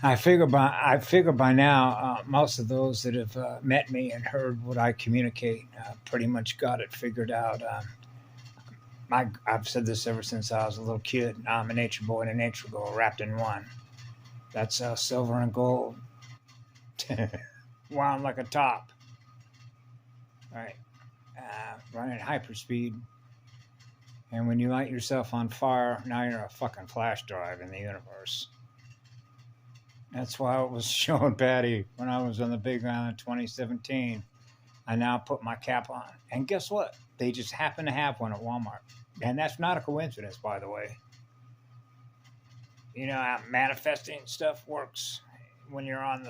I figure by now, most of those that have met me and heard what I communicate pretty much got it figured out. I've said this ever since I was a little kid. I'm a nature boy and a nature girl wrapped in one. That's silver and gold wound like a top. Right, running hyperspeed. And when you light yourself on fire, now you're a fucking flash drive in the universe. That's why I was showing Patty when I was on the Big Island in 2017. I now put my cap on. And guess what? They just happen to have one at Walmart. And that's not a coincidence, by the way. You know how manifesting stuff works when you're on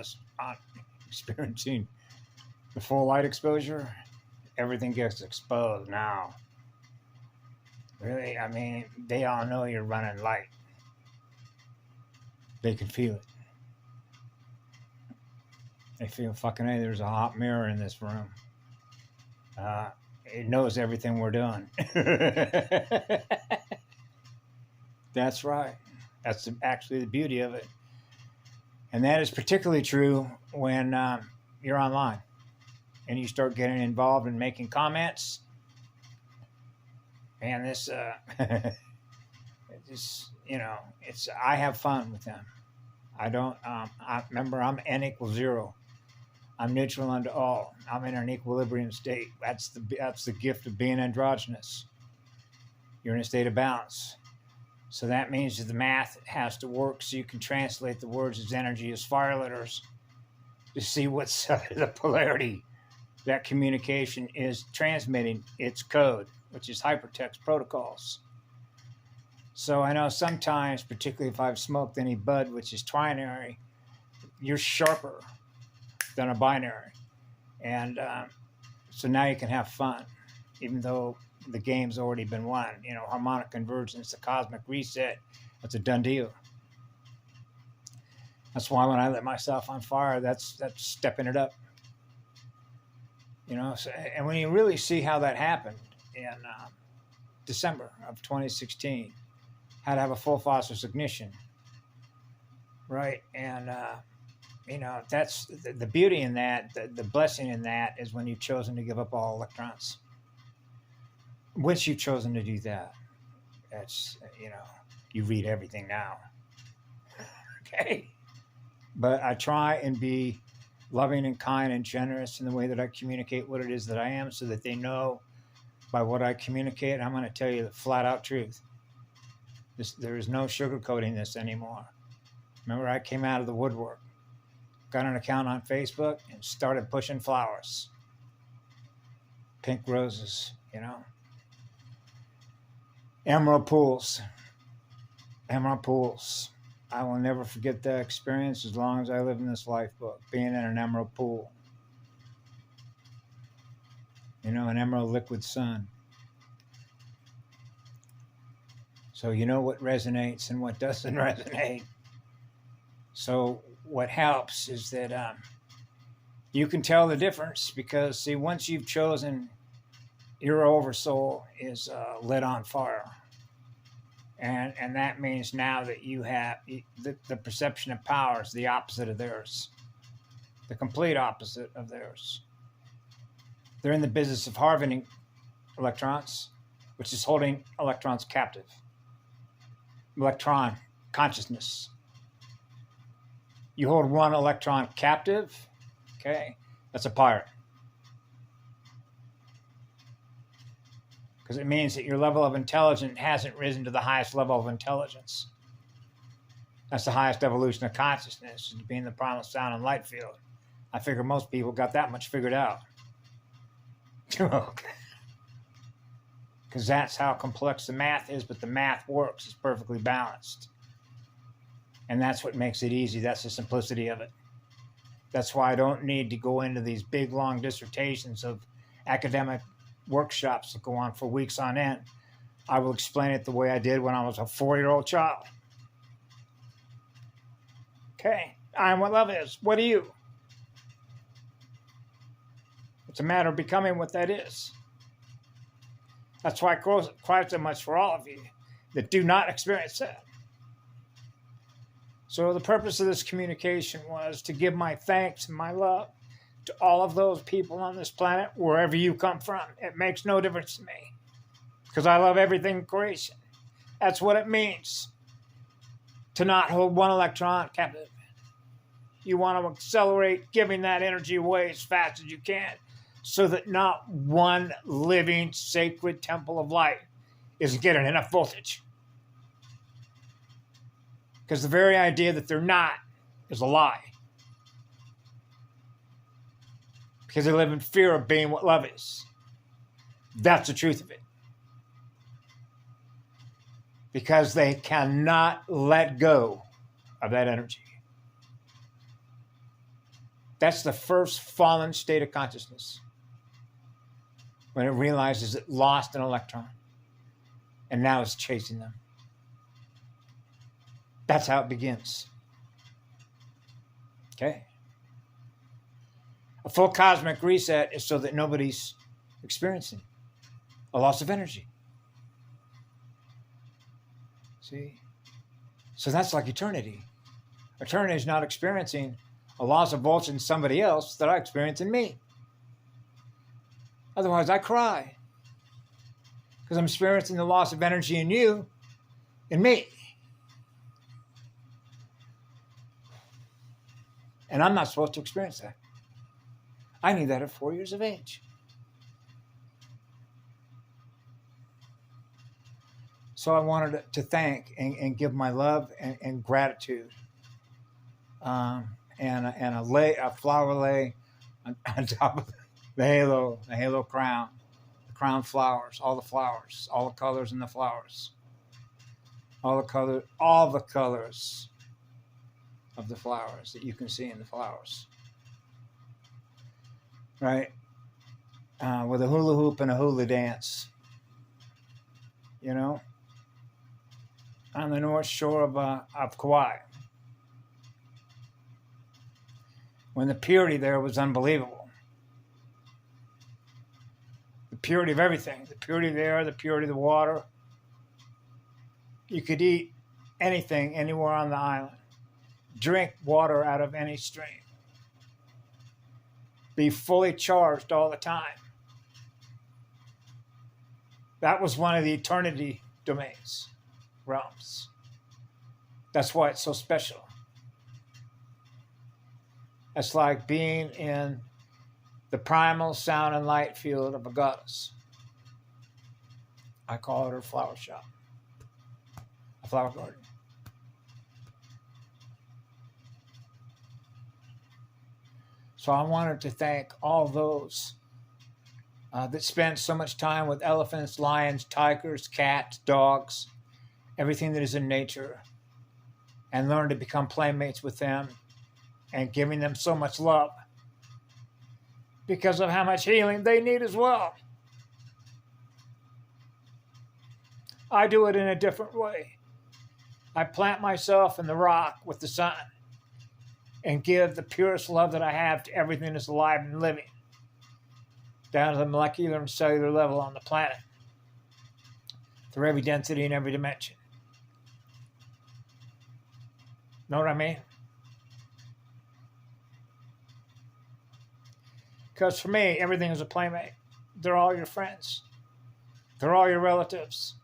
experiencing the full light exposure. Everything gets exposed now. Really, I mean, they all know you're running light. They can feel it. They feel fucking, hey, there's a hot mirror in this room. It knows everything we're doing. That's right. That's actually the beauty of it. And that is particularly true when you're online and you start getting involved in making comments. And this, I have fun with them. I don't, remember, I'm n=0. I'm neutral unto all. I'm in an equilibrium state. That's the gift of being androgynous. You're in a state of balance. So that means that the math has to work so you can translate the words as energy as fire letters to see what side of the polarity that communication is transmitting its code, which is hypertext protocols. So I know sometimes, particularly if I've smoked any bud, which is trinary, you're sharper than a binary. And so now you can have fun, even though the game's already been won. You know, harmonic convergence, the cosmic reset, that's a done deal. That's why when I lit myself on fire, that's stepping it up. You know, so, and when you really see how that happened in December of 2016, how to have a full phosphorus ignition, right? And that's the beauty in that. The blessing in that is when you've chosen to give up all electrons. Once you've chosen to do that, that's, you read everything now. Okay. But I try and be loving and kind and generous in the way that I communicate what it is that I am, so that they know by what I communicate, I'm going to tell you the flat out truth. There is no sugarcoating this anymore. Remember, I came out of the woodwork, got an account on Facebook, and started pushing flowers. Pink roses, Emerald pools. Emerald pools. I will never forget that experience as long as I live in this life book, being in an emerald pool. An emerald liquid sun. So you know what resonates and what doesn't resonate. So what helps is that you can tell the difference, because, see, once you've chosen, your oversoul is lit on fire. And that means now that you have the perception of power is the opposite of theirs, the complete opposite of theirs. They're in the business of harvesting electrons, which is holding electrons captive. Electron consciousness. You hold one electron captive, okay? That's a pirate. Because it means that your level of intelligence hasn't risen to the highest level of intelligence. That's the highest evolution of consciousness, is being the primal sound and light field. I figure most people got that much figured out. Because that's how complex the math is, but the math works. It's perfectly balanced. And that's what makes it easy. That's the simplicity of it. That's why I don't need to go into these big, long dissertations of academic workshops that go on for weeks on end. I will explain it the way I did when I was a 4-year-old child. Okay, I am what love is. What are you? It's a matter of becoming what that is. That's why I cry so much for all of you that do not experience that. So the purpose of this communication was to give my thanks and my love to all of those people on this planet, wherever you come from. It makes no difference to me, because I love everything in creation. That's what it means to not hold one electron captive. You want to accelerate giving that energy away as fast as you can, so that not one living sacred temple of light is getting enough voltage. Because the very idea that they're not is a lie. Because they live in fear of being what love is. That's the truth of it. Because they cannot let go of that energy. That's the first fallen state of consciousness. When it realizes it lost an electron. And now it's chasing them. That's how it begins. Okay? A full cosmic reset is so that nobody's experiencing a loss of energy. See? So that's like eternity. Eternity is not experiencing a loss of voltage in somebody else that I experience in me. Otherwise, I cry. Because I'm experiencing the loss of energy in you, in me. And I'm not supposed to experience that. I knew that at 4 years of age. So I wanted to thank and give my love and gratitude. And a flower lay on top of the halo crown, the crown flowers, all the colors in the flowers, all the colors of the flowers that you can see in the flowers, right? With a hula hoop and a hula dance, you know, on the north shore of Kauai. When the purity there was unbelievable. The purity of everything, the purity of the air, the purity of the water. You could eat anything anywhere on the island. Drink water out of any stream. Be fully charged all the time. That was one of the eternity domains, realms. That's why it's so special. It's like being in the primal sound and light field of a goddess. I call it her flower shop, a flower garden. So I wanted to thank all those that spend so much time with elephants, lions, tigers, cats, dogs, everything that is in nature, and learn to become playmates with them and giving them so much love because of how much healing they need as well. I do it in a different way. I plant myself in the rock with the sun and give the purest love that I have to everything that's alive and living, down to the molecular and cellular level on the planet, through every density and every dimension. Know what I mean? Because for me, everything is a playmate. They're all your friends. They're all your relatives.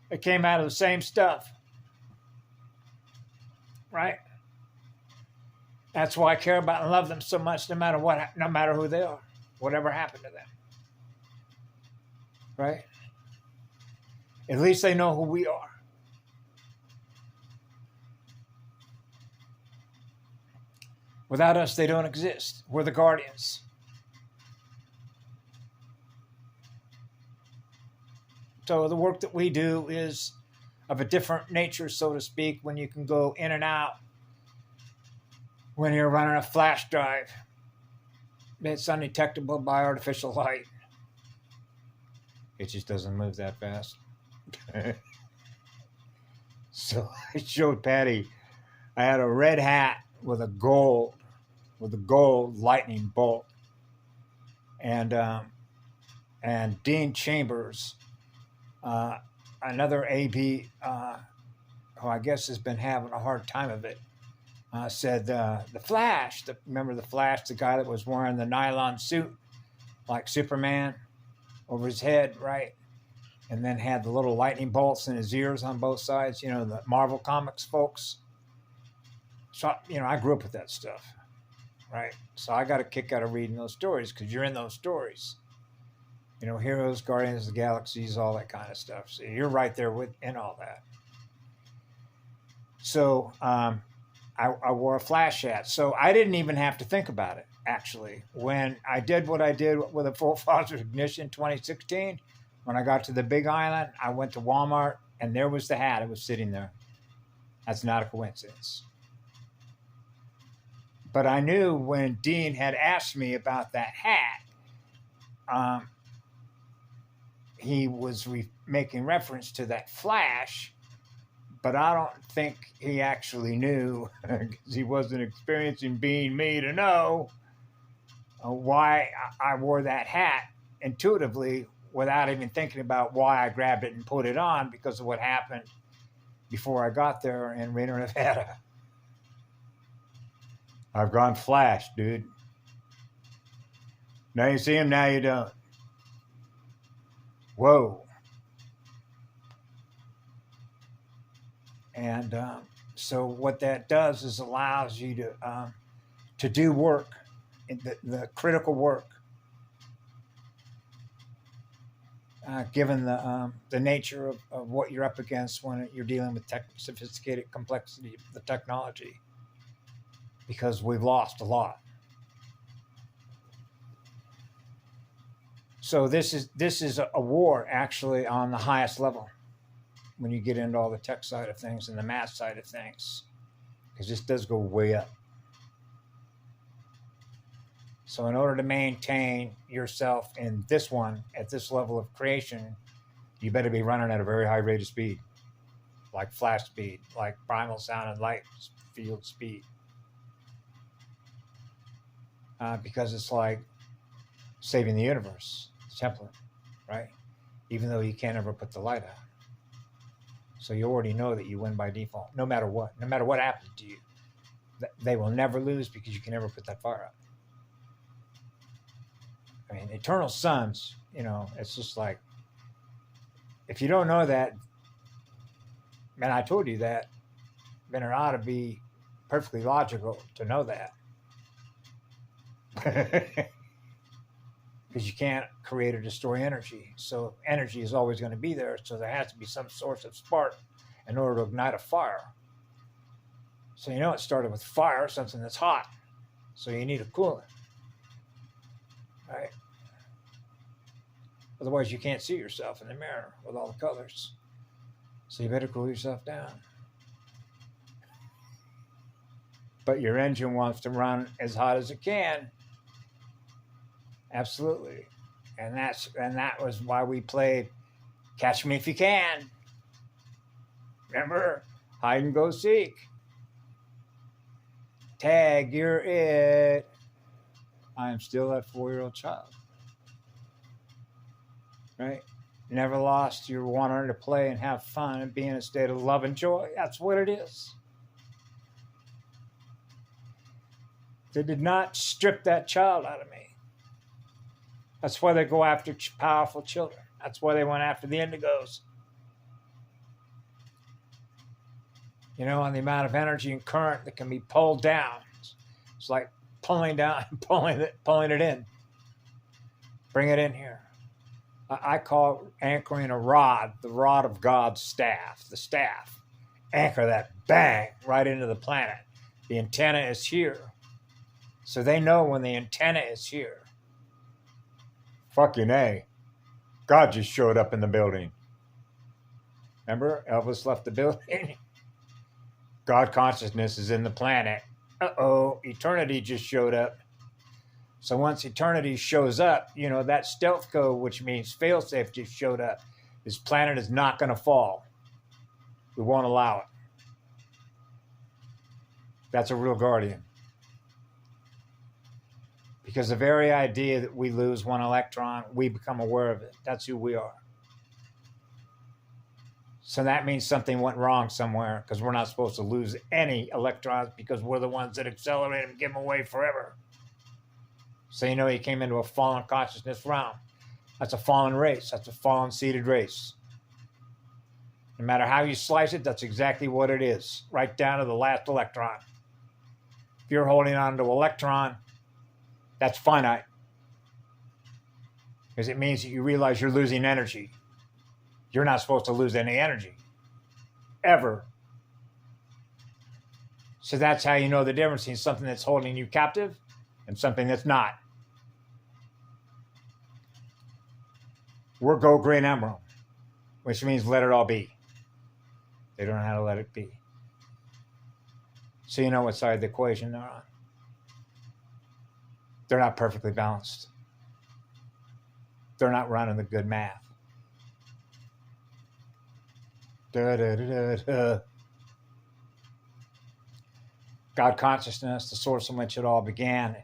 It came out of the same stuff. Right? That's why I care about and love them so much, no matter who they are, whatever happened to them. Right? At least they know who we are. Without us, they don't exist. We're the guardians. So the work that we do is of a different nature, so to speak, when you can go in and out. When you're running a flash drive, it's undetectable by artificial light. It just doesn't move that fast. So I showed Patty, I had a red hat with a gold lightning bolt, and Dean Chambers, another AB who I guess has been having a hard time of it, said the Flash, remember the Flash, the guy that was wearing the nylon suit like Superman over his head, right? And then had the little lightning bolts in his ears on both sides, the Marvel Comics folks. So, I grew up with that stuff, right? So I got a kick out of reading those stories because you're in those stories. Heroes, Guardians of the Galaxies, all that kind of stuff. So you're right there in all that. So I wore a Flash hat. So I didn't even have to think about it, actually. When I did what I did with a full phosphorus ignition in 2016, when I got to the Big Island, I went to Walmart, and there was the hat. It was sitting there. That's not a coincidence. But I knew when Dean had asked me about that hat, he was making reference to that Flash, but I don't think he actually knew, because he wasn't experiencing being me to know why I wore that hat intuitively without even thinking about why I grabbed it and put it on because of what happened before I got there in Reno, Nevada. I've gone Flash, dude. Now you see him, now you don't. Whoa. And so what that does is allows you to do work, the critical work, given the nature of what you're up against when you're dealing with sophisticated complexity of the technology, because we've lost a lot. So this is a war actually on the highest level when you get into all the tech side of things and the math side of things, because this does go way up. So in order to maintain yourself in this one at this level of creation, you better be running at a very high rate of speed, like flash speed, like primal sound and light field speed, because it's like saving the universe, the template, right? Even though you can't ever put the light out. So you already know that you win by default, no matter what happens to you. They will never lose because you can never put that fire out. I mean, eternal suns, it's just like, if you don't know that, man, I told you that, then it ought to be perfectly logical to know that. Because you can't create or destroy energy. So energy is always going to be there. So there has to be some source of spark in order to ignite a fire. So it started with fire, something that's hot. So you need a coolant. Right? Otherwise you can't see yourself in the mirror with all the colors. So you better cool yourself down. But your engine wants to run as hot as it can. Absolutely. And that was why we played Catch Me If You Can. Remember? Hide and go seek. Tag, you're it. I am still that 4-year-old child. Right? Never lost your wanting to play and have fun and be in a state of love and joy. That's what it is. They did not strip that child out of me. That's why they go after powerful children. That's why they went after the indigos. And the amount of energy and current that can be pulled down. It's like pulling down and pulling it in. Bring it in here. I call anchoring a rod, the rod of God's staff, the staff. Anchor that, bang, right into the planet. The antenna is here. So they know when the antenna is here. Fucking A. God just showed up in the building. Remember? Elvis left the building. God consciousness is in the planet. Uh-oh. Eternity just showed up. So once eternity shows up, that stealth code, which means failsafe, just showed up. This planet is not going to fall. We won't allow it. That's a real guardian. Because the very idea that we lose one electron, we become aware of it. That's who we are. So that means something went wrong somewhere, because we're not supposed to lose any electrons because we're the ones that accelerate them and give them away forever. So you know he came into a fallen consciousness realm. That's a fallen race. That's a fallen seeded race. No matter how you slice it, that's exactly what it is, right down to the last electron. If you're holding on to an electron, that's finite, because it means that you realize you're losing energy. You're not supposed to lose any energy, ever. So that's how you know the difference between something that's holding you captive and something that's not. We're Go Green Emerald, which means let it all be. They don't know how to let it be. So you know what side of the equation they're on. They're not perfectly balanced. They're not running the good math. Da, da, da, da, da. God consciousness, the source from which it all began,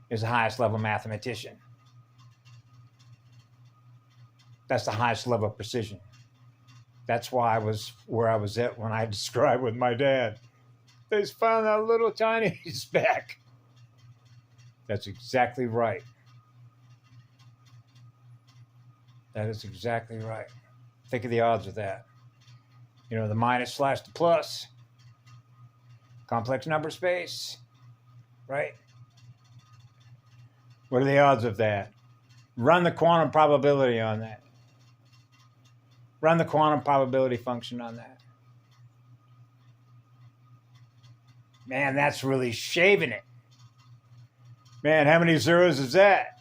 is the highest level mathematician. That's the highest level of precision. That's why I was where I was at when I described with my dad. They just found that little tiny speck. That's exactly right. That is exactly right. Think of the odds of that. You know, the minus slash the plus. Complex number space. Right? What are the odds of that? Run the quantum probability on that. Run the quantum probability function on that. Man, that's really shaving it. Man, how many zeros is that?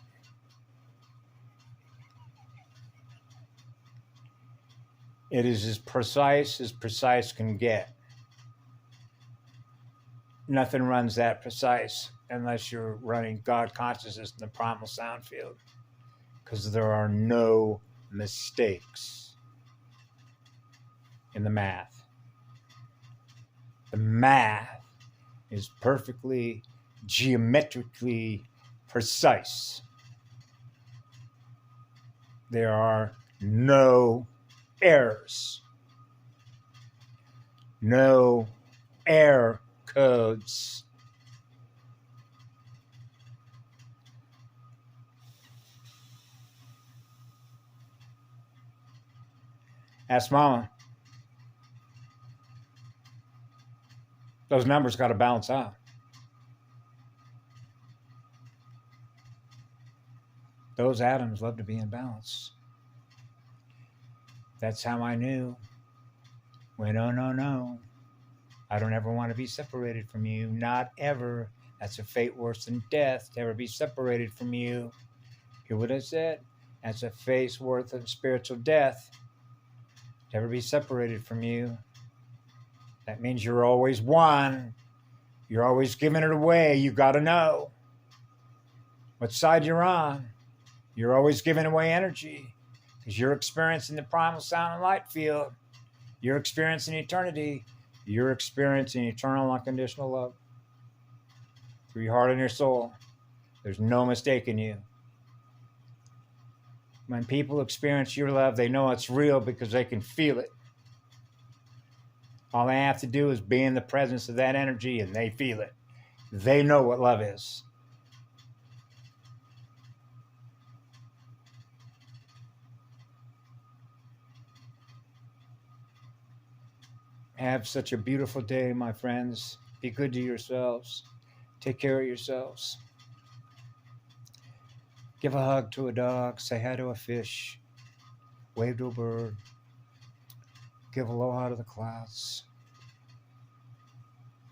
It is as precise can get. Nothing runs that precise unless you're running God consciousness in the primal sound field, because there are no mistakes in the math. The math is perfectly geometrically precise. There are no errors, no error codes. Ask Mama. Those numbers got to balance out. Those atoms love to be in balance. That's how I knew when, oh, no, I don't ever want to be separated from you. Not ever. That's a fate worse than death, to ever be separated from you. Hear what I said? That's a fate worse than spiritual death, to ever be separated from you. That means you're always one. You're always giving it away. You got to know what side you're on. You're always giving away energy, because you're experiencing the primal sound and light field. You're experiencing eternity. You're experiencing eternal unconditional love through your heart and your soul. There's no mistake in you. When people experience your love, they know it's real because they can feel it. All they have to do is be in the presence of that energy, and they feel it. They know what love is. Have such a beautiful day, my friends. Be good to yourselves. Take care of yourselves. Give a hug to a dog. Say hi to a fish. Wave to a bird. Give aloha to the clouds.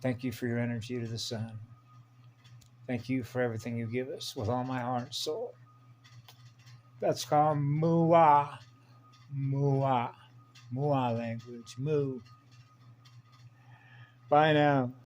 Thank you for your energy to the sun. Thank you for everything you give us with all my heart and soul. That's called mua. Mua. Mua language. Moo. Bye now.